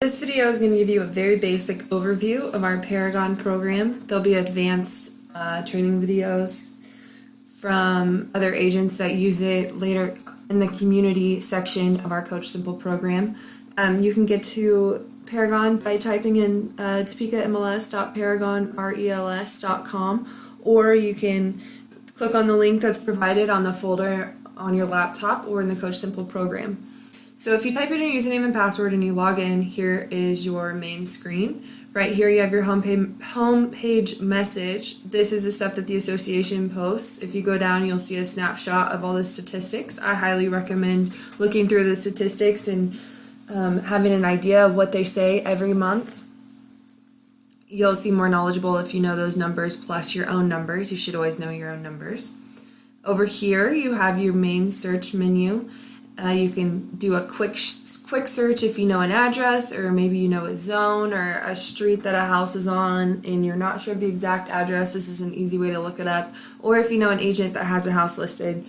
This video is going to give you a very basic overview of our Paragon program. There'll be advanced training videos from other agents that use it later in the community section of our Coach Simple program. You can get to Paragon by typing in topekamls.paragonrels.com, or you can click on the link that's provided on the folder on your laptop or in the Coach Simple program. So if you type in your username and password and you log in, here is your main screen. Right here you have your homepage message. This is the stuff that the association posts. If you go down, you'll see a snapshot of all the statistics. I highly recommend looking through the statistics and having an idea of what they say every month. You'll see more knowledgeable if you know those numbers plus your own numbers. You should always know your own numbers. Over here you have your main search menu. You can do a quick search if you know an address, or maybe you know a zone or a street that a house is on and you're not sure of the exact address. This is an easy way to look it up. Or if you know an agent that has a house listed,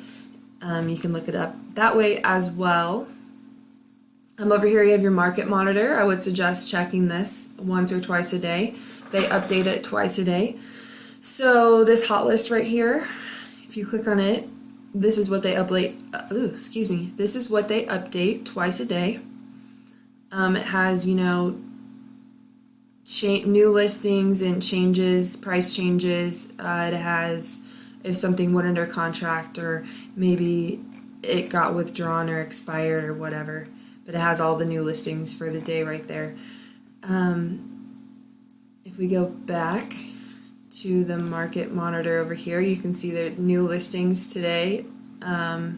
you can look it up that way as well. Over here you have your market monitor. I would suggest checking this once or twice a day. They update it twice a day. So this hot list right here, if you click on it, this is what they update. This is what they update twice a day. It has, new listings and changes, price changes. It has if something went under contract or maybe it got withdrawn or expired or whatever. But it has all the new listings for the day right there. If we go back to the market monitor over here, you can see the new listings today, the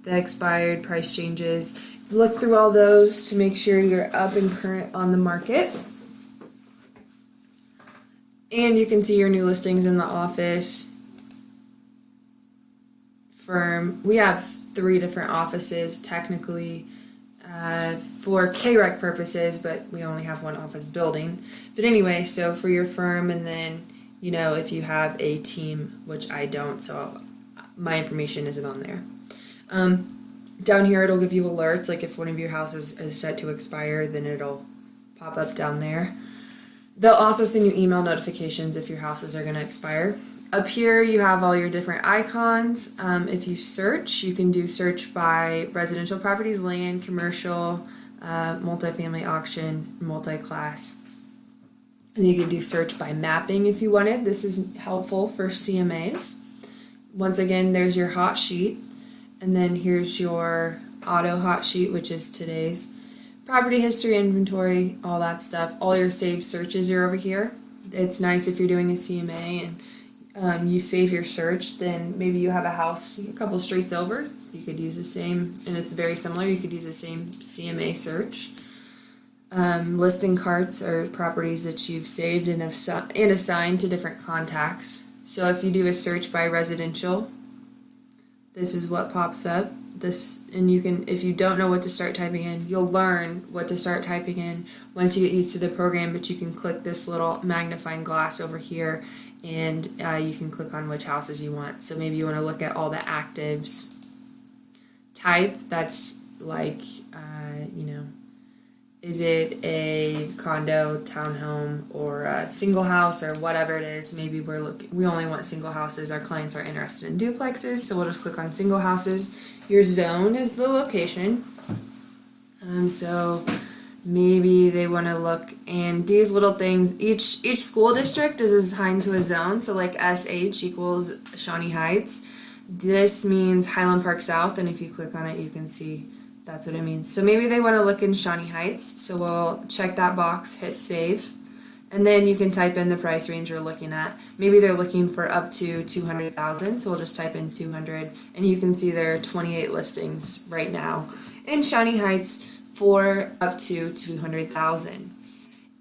expired, price changes. Look through all those to make sure you're up and current on the market. And you can see your new listings in the office, firm. We have 3 different offices technically for KREC purposes, but we only have 1 office building. But anyway, so for your firm, and then if you have a team, which I don't, so my information isn't on there. Down here it'll give you alerts, like if one of your houses is set to expire, then it'll pop up down there. They'll also send you email notifications if your houses are going to expire. Up here you have all your different icons. If you search, you can do search by residential properties, land, commercial, multifamily auction, multi-class. And you can do search by mapping if you wanted. This is helpful for CMAs. Once again, there's your hot sheet. And then here's your auto hot sheet, which is today's. Property history, inventory, all that stuff. All your saved searches are over here. It's nice if you're doing a CMA and you save your search, then maybe you have a house a couple streets over. You could use the same, and it's very similar. You could use the same CMA search. Listing carts are properties that you've saved and assigned to different contacts. So if you do a search by residential, this is what pops up. And you can, if you don't know what to start typing in, you'll learn what to start typing in once you get used to the program. But you can click this little magnifying glass over here, and you can click on which houses you want. So maybe you want to look at all the actives. Type, that's like, is it a condo, townhome, or a single house, or whatever it is. Maybe we only want single houses. Our clients are interested in duplexes, so we'll just click on single houses. Your zone is the location. So maybe they want to look, and these little things, each school district is assigned to a zone. So like SH equals Shawnee Heights. This means Highland Park South, and if you click on it, you can see that's what it means. So maybe they want to look in Shawnee Heights, so we'll check that box, hit save, and then you can type in the price range you're looking at. Maybe they're looking for up to 200,000, so we'll just type in 200, and you can see there are 28 listings right now in Shawnee Heights for up to 200,000.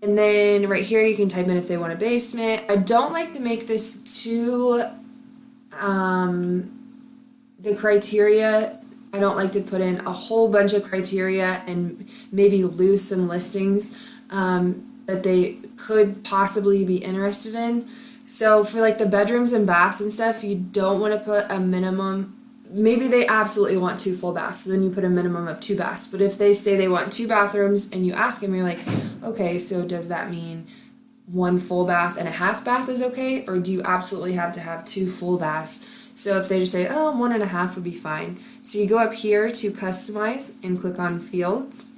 And then right here you can type in if they want a basement. I don't like to make this too the criteria. I don't like to put in a whole bunch of criteria and maybe lose some listings that they could possibly be interested in. So for like the bedrooms and baths and stuff, you don't want to put a minimum maybe they absolutely want 2 full baths, so then you put a minimum of 2 baths. But if they say they want 2 bathrooms and you ask them, you're like, okay, so does that mean 1 full bath and a half bath is okay, or do you absolutely have to have 2 full baths? So if they just say, oh, 1.5 would be fine. So you go up here to customize and click on fields.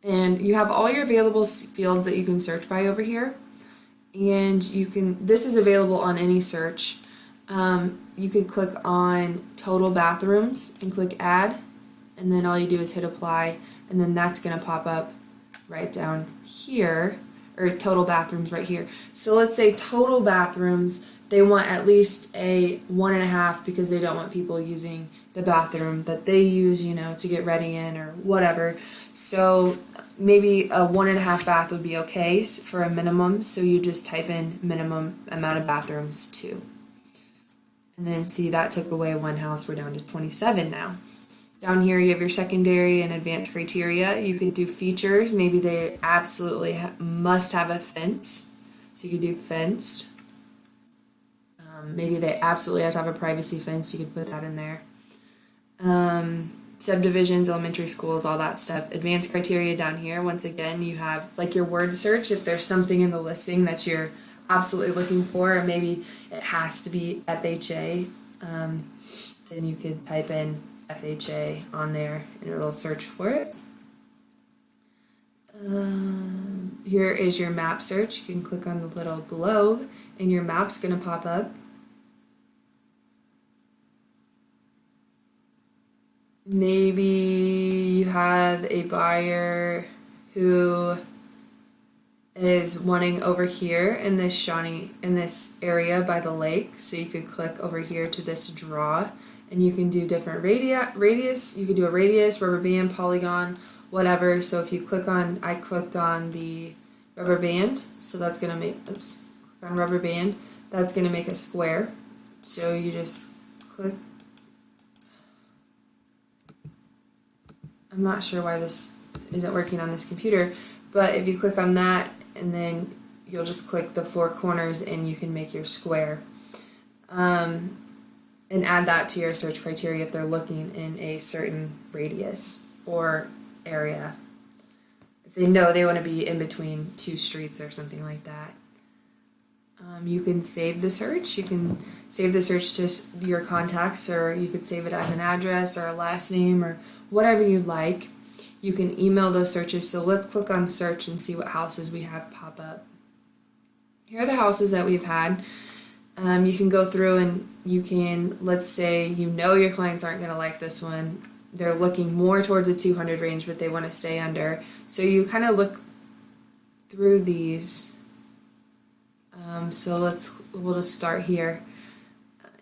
And you have all your available fields that you can search by over here. And you can, this is available on any search. You could click on total bathrooms and click add. And then all you do is hit apply. And then that's going to pop up right down here, or total bathrooms right here. So let's say total bathrooms, they want at least a 1.5 because they don't want people using the bathroom that they use, you know, to get ready in or whatever. So maybe a 1.5 bath would be okay for a minimum. So you just type in minimum amount of bathrooms 2. And then see, that took away 1 house. We're down to 27 now. Down here you have your secondary and advanced criteria. You could do features. Maybe they absolutely must have a fence. So you could do fenced. Maybe they absolutely have to have a privacy fence. You could put that in there. Subdivisions, elementary schools, all that stuff. Advanced criteria down here. Once again, you have like your word search. If there's something in the listing that you're absolutely looking for, or maybe it has to be FHA, then you could type in FHA on there and it'll search for it. Here is your map search. You can click on the little globe and your map's going to pop up. Maybe you have a buyer who is wanting over here in this area by the lake. So you could click over here to this draw, and you can do different radius. You could do a radius, rubber band, polygon, whatever. So if you click on, I clicked on the rubber band, so that's gonna make, click on rubber band, that's gonna make a square. So you just click. I'm not sure why this isn't working on this computer, but if you click on that, and then you'll just click the 4 corners and you can make your square. And add that to your search criteria if they're looking in a certain radius or area. If they know they want to be in between 2 streets or something like that. You can save the search. You can save the search to your contacts, or you could save it as an address or a last name or whatever you'd like. You can email those searches. So let's click on search and see what houses we have pop up. Here are the houses that we've had. You can go through and you can, let's say you know your clients aren't going to like this one. They're looking more towards the 200 range, but they want to stay under. So you kind of look through these. So we'll just start here.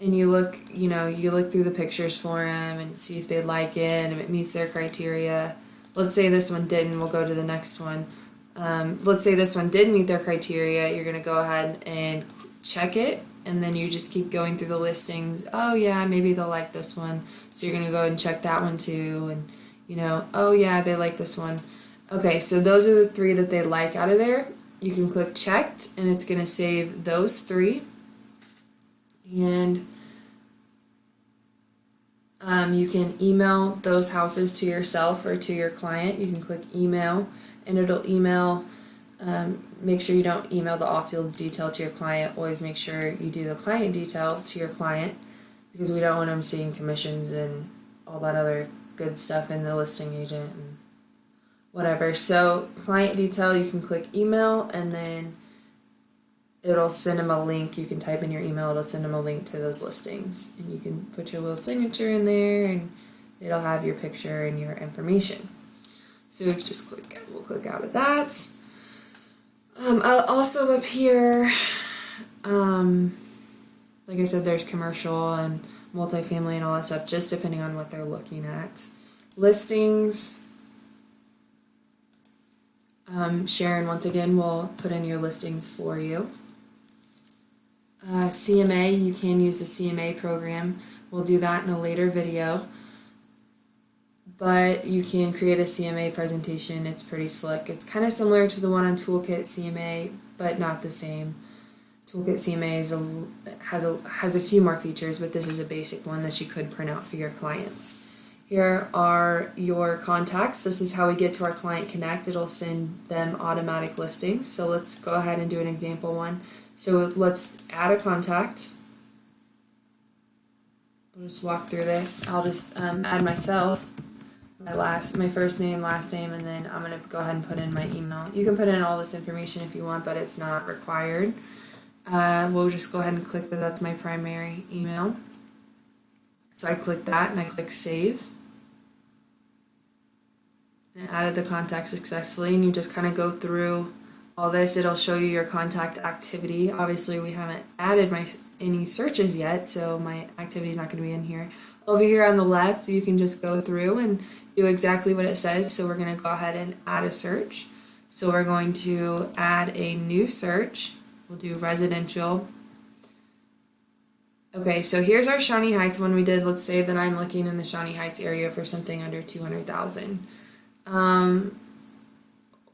And you look through the pictures for them and see if they like it and if it meets their criteria. Let's say this one didn't, we'll go to the next one. Let's say this one did meet their criteria. You're going to go ahead and check it, and then you just keep going through the listings. Oh yeah, maybe they'll like this one. So you're going to go ahead and check that one too. And oh yeah, they like this one. Okay, so those are the 3 that they like out of there. You can click checked, and it's going to save those 3. And you can email those houses to yourself or to your client. You can click email, and it'll email. Make sure you don't email the off-fields detail to your client. Always make sure you do the client detail to your client, because we don't want them seeing commissions and all that other good stuff in the listing agent and whatever. So client detail, you can click email, and then it'll send them a link. You can type in your email, it'll send them a link to those listings, and you can put your little signature in there, and it'll have your picture and your information. So we just we'll click out of that. Also up here, like I said, there's commercial and multifamily and all that stuff, just depending on what they're looking at. Listings. Sharon, once again, will put in your listings for you. CMA, you can use the CMA program. We'll do that in a later video. But you can create a CMA presentation. It's pretty slick. It's kind of similar to the one on Toolkit CMA, but not the same. Toolkit CMA has a few more features, but this is a basic one that you could print out for your clients. Here are your contacts. This is how we get to our Client Connect. It'll send them automatic listings. So let's go ahead and do an example one. So let's add a contact. We'll just walk through this. I'll just add myself, my first name, last name, and then I'm going to go ahead and put in my email. You can put in all this information if you want, but it's not required. We'll just go ahead and click that that's my primary email. So I click that and I click save. And added the contact successfully, and you just kind of go through all this. It'll show you your contact activity. Obviously we haven't added any searches yet, so my activity is not going to be in here. Over here on the left, you can just go through and do exactly what it says. So we're going to go ahead and add a search. So we're going to add a new search. We'll do residential. Okay, so here's our Shawnee Heights one we did. Let's say that I'm looking in the Shawnee Heights area for something under 200,000.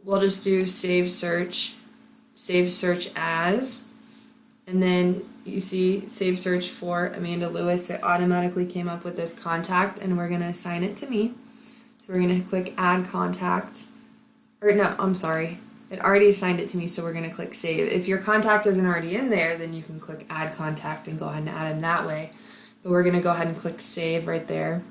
We'll just do save search as, and then you see save search for Amanda Lewis. It automatically came up with this contact, and we're going to assign it to me. So we're going to click add contact, or no, I'm sorry. It already assigned it to me, so we're going to click save. If your contact isn't already in there, then you can click add contact and go ahead and add him that way. But we're going to go ahead and click save right there.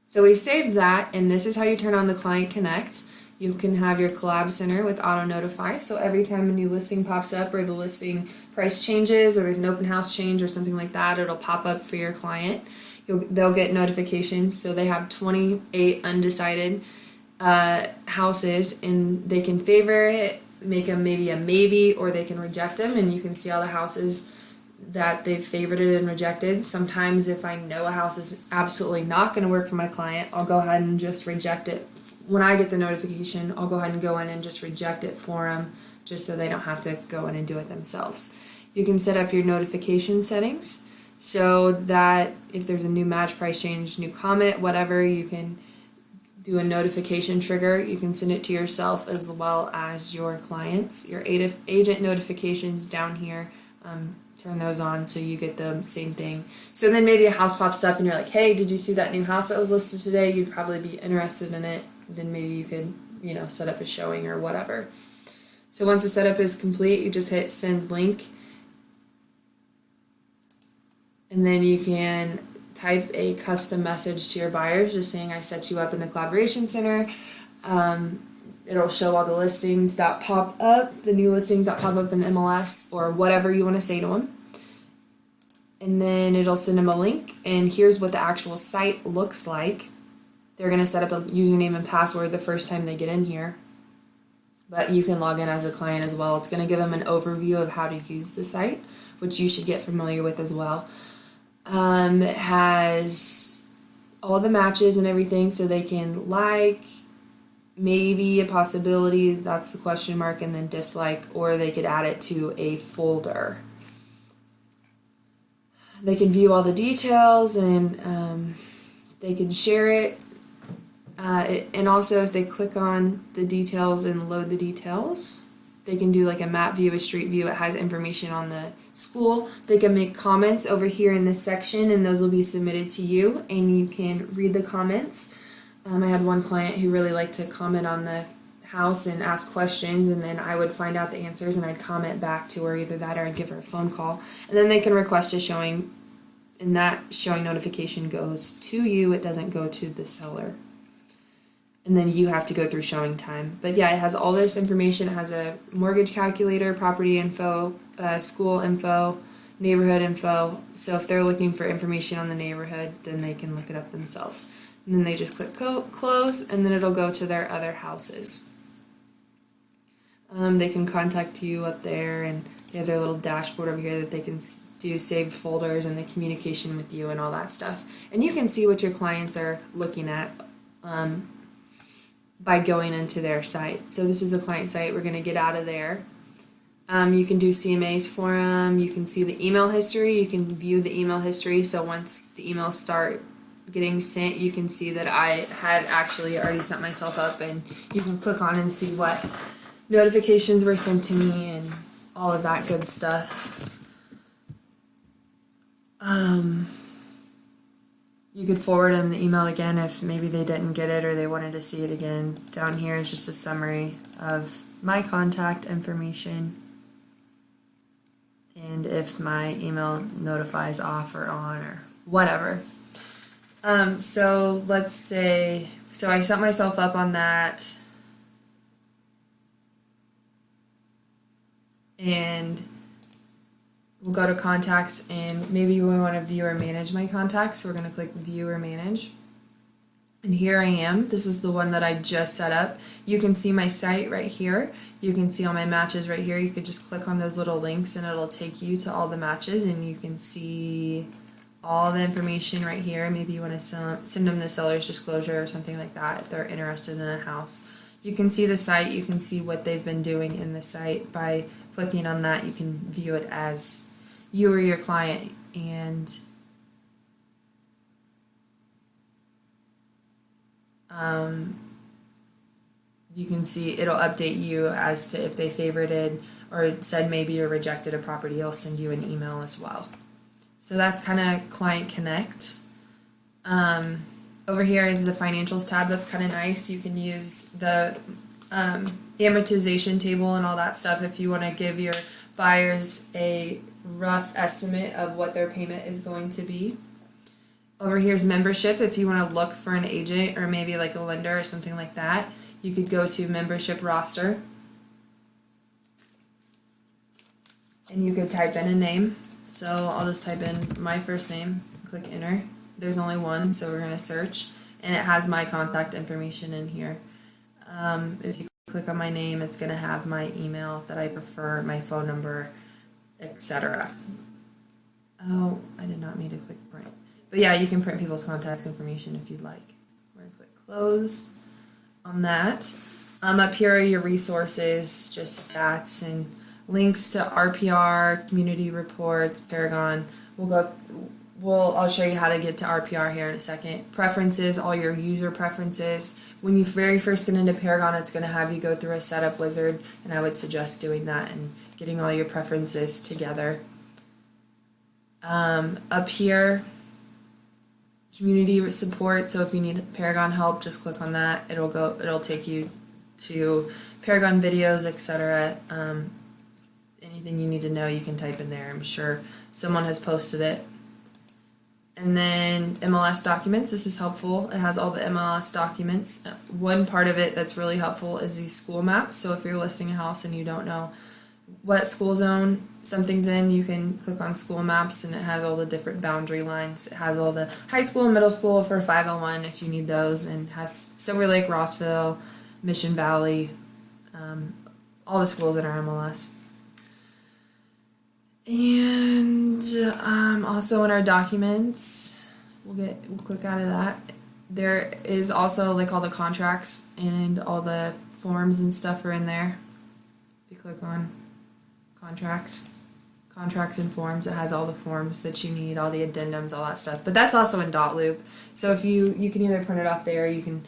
So we saved that, and this is how you turn on the Client Connect. You can have your collab center with auto notify, so every time a new listing pops up or the listing price changes or there's an open house change or something like that, it'll pop up for your client. They'll get notifications. So they have 28 undecided houses, and they can favor it, make them maybe a maybe, or they can reject them, and you can see all the houses that they've favorited and rejected. Sometimes if I know a house is absolutely not going to work for my client, I'll go ahead and just reject it. When I get the notification, I'll go ahead and go in and just reject it for them, just so they don't have to go in and do it themselves. You can set up your notification settings so that if there's a new match, price change, new comment, whatever, you can do a notification trigger. You can send it to yourself as well as your clients. Your agent notifications down here, turn those on so you get the same thing. So then maybe a house pops up and you're like, hey, did you see that new house that was listed today? You'd probably be interested in it. Then maybe you could, set up a showing or whatever. So once the setup is complete, you just hit send link. And then you can type a custom message to your buyers just saying I set you up in the collaboration center. It'll show all the listings that pop up, the new listings that pop up in MLS, or whatever you want to say to them. And then it'll send them a link, and here's what the actual site looks like. They're going to set up a username and password the first time they get in here, but you can log in as a client as well. It's going to give them an overview of how to use the site, which you should get familiar with as well. It has all the matches and everything, so they can like, maybe, a possibility, that's the question mark, and then dislike, or they could add it to a folder. They can view all the details, and they can share it. And also if they click on the details and load the details, they can do like a map view, a street view. It has information on the school. They can make comments over here in this section, and those will be submitted to you, and you can read the comments. I had one client who really liked to comment on the house and ask questions, and then I would find out the answers and I'd comment back to her, either that or I'd give her a phone call. And then they can request a showing, and that showing notification goes to you. It doesn't go to the seller. And then you have to go through showing time. But yeah, it has all this information. It has a mortgage calculator, property info, school info, neighborhood info. So if they're looking for information on the neighborhood, then they can look it up themselves. And then they just click close, and then it'll go to their other houses. They can contact you up there, and they have their little dashboard over here that they can do saved folders and the communication with you and all that stuff. And you can see what your clients are looking at by going into their site. So this is a client site. We're going to get out of there. You can do CMAs for them. You can see the email history. You can view the email history. So once the emails start getting sent, you can see that I had actually already set myself up, and you can click on and see what notifications were sent to me and all of that good stuff. You could forward them the email again if maybe they didn't get it or they wanted to see it again. Down here is just a summary of my contact information and if my email notifies off or on or whatever. So let's say, so I set myself up on that, and we'll go to contacts, and maybe we want to view or manage my contacts, so we're going to click view or manage. And here I am. This is the one that I just set up. You can see my site right here. You can see all my matches right here. You could just click on those little links and it'll take you to all the matches, and you can see all the information right here. Maybe you want to send them the seller's disclosure or something like that if they're interested in a house. You can see the site. You can see what they've been doing in the site. By clicking on that, you can view it as you or your client, and you can see it'll update you as to if they favorited or said maybe or rejected a property. It'll send you an email as well. So that's kind of Client Connect. Over here is the Financials tab. That's kind of nice. You can use the amortization table and all that stuff if you want to give your buyers a rough estimate of what their payment is going to be. Over here is membership. If you want to look for an agent or maybe like a lender or something like that, you could go to membership roster and you could type in a name. So I'll just type in my first name, click enter. There's only one, so we're going to search, and it has my contact information in here. If you click on my name, it's going to have my email that I prefer, my phone number, etc. Oh, I did not mean to click print. But yeah, you can print people's contact information if you'd like. We're going to click close on that. Up here are your resources, just stats and links to RPR, community reports, Paragon. I'll show you how to get to RPR here in a second. Preferences, all your user preferences. When you very first get into Paragon, it's going to have you go through a setup wizard, and I would suggest doing that and getting all your preferences together. Up here, community support. So if you need Paragon help, just click on that. It'll take you to Paragon videos, etc. Anything you need to know, you can type in there. I'm sure someone has posted it. And then MLS documents. This is helpful. It has all the MLS documents. One part of it that's really helpful is these school maps. So if you're listing a house and you don't know what school zone something's in, you can click on school maps, and it has all the different boundary lines. It has all the high school and middle school for 501 if you need those, and has Silver Lake, Rossville, Mission Valley, all the schools in our MLS. And also in our documents, we'll click out of that. There is also like all the contracts and all the forms and stuff are in there. If you click on contracts and forms, it has all the forms that you need, all the addendums, all that stuff. But that's also in .loop. So if you can either print it off there, you can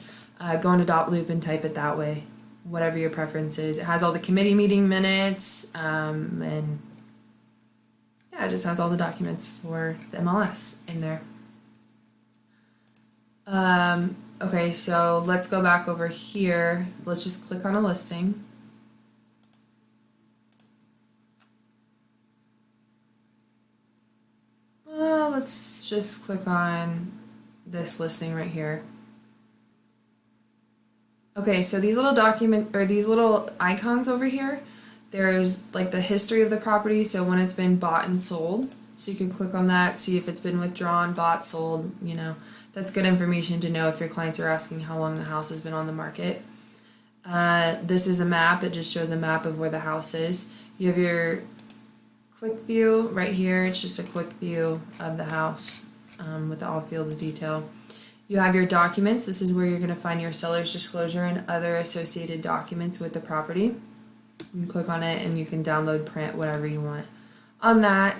go into .loop and type it that way, whatever your preference is. It has all the committee meeting minutes, and yeah, it just has all the documents for the MLS in there. Okay, so let's go back over here. Let's just click on a listing. Let's just click on this listing right here. Okay, so these little icons over here, there's like the history of the property, so when it's been bought and sold. So you can click on that, see if it's been withdrawn, bought, sold, That's good information to know if your clients are asking how long the house has been on the market. This is a map. It just shows a map of where the house is. You have your quick view right here. It's just a quick view of the house with the all fields detail. You have your documents. This is where you're going to find your seller's disclosure and other associated documents with the property. You can click on it and you can download, print, whatever you want. On that,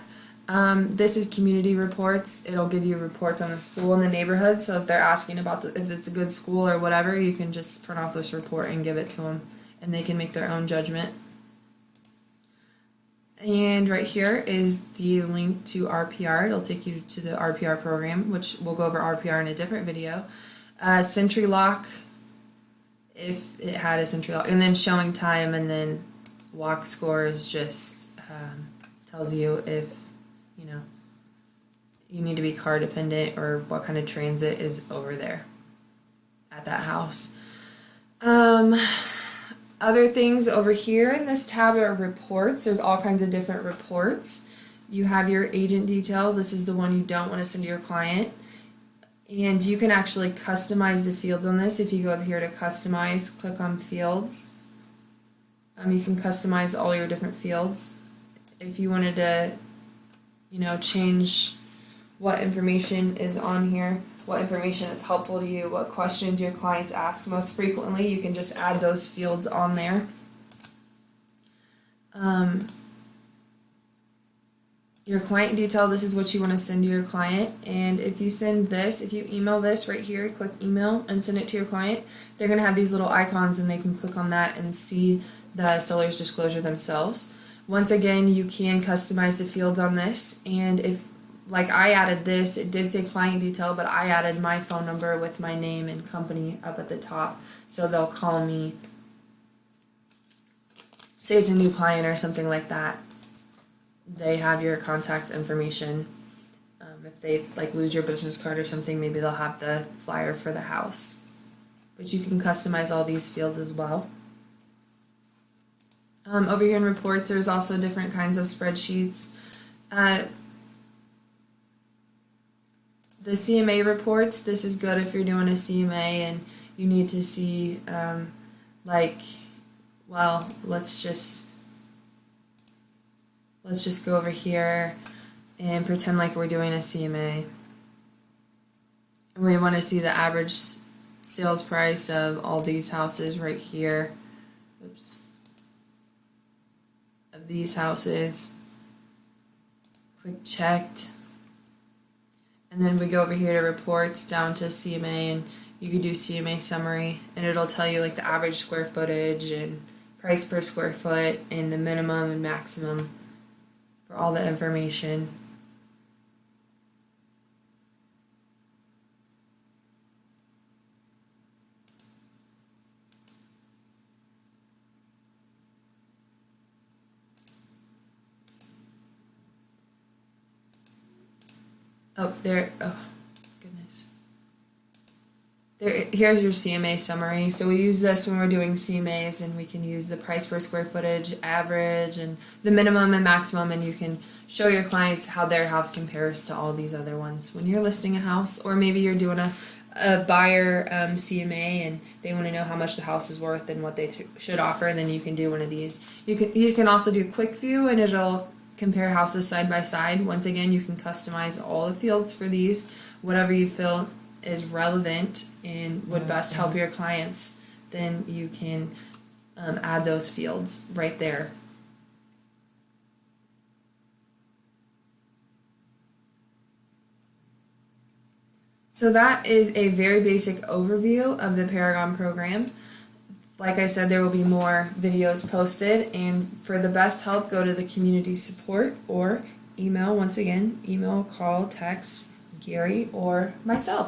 this is community reports. It'll give you reports on the school in the neighborhood. So if they're asking about if it's a good school or whatever, you can just print off this report and give it to them. and they can make their own judgment. And right here is the link to RPR. It'll take you to the RPR program, which we'll go over RPR in a different video. Sentry lock, if it had a sentry lock, and then showing time, and then walk scores just tells you if you need to be car dependent or what kind of transit is over there at that house. Other things over here in this tab are reports. There's all kinds of different reports. You have your agent detail. This is the one you don't want to send to your client. And you can actually customize the fields on this. If you go up here to customize, click on fields. You can customize all your different fields. If you wanted to, change what information is on here, what information is helpful to you, what questions your clients ask most frequently, you can just add those fields on there. Your client detail, this is what you want to send to your client, and if you email this right here, click email and send it to your client, they're going to have these little icons and they can click on that and see the seller's disclosure themselves. Once again, you can customize the fields on this, and if like I added this, it did say client detail, but I added my phone number with my name and company up at the top, so they'll call me, say it's a new client or something like that. They have your contact information. If they lose your business card or something, maybe they'll have the flyer for the house. But you can customize all these fields as well. Over here in reports, there's also different kinds of spreadsheets. The CMA reports, this is good if you're doing a CMA and you need to see, let's just go over here and pretend like we're doing a CMA. We want to see the average sales price of all these houses right here. Oops. Of these houses. Click checked. And then we go over here to reports, down to CMA, and you can do CMA summary, and it'll tell you the average square footage and price per square foot and the minimum and maximum for all the information. Here's your CMA summary. So we use this when we're doing CMAs, and we can use the price per square footage, average, and the minimum and maximum, and you can show your clients how their house compares to all these other ones. When you're listing a house, or maybe you're doing a buyer CMA and they want to know how much the house is worth and what they should offer, then you can do one of these. You can also do quick view, and it'll compare houses side by side. Once again, you can customize all the fields for these, whatever you feel is relevant and would best help your clients, then you can add those fields right there. So that is a very basic overview of the Paragon program. Like I said, there will be more videos posted, and for the best help, go to the community support or email, once again, email, call, text Gary or myself.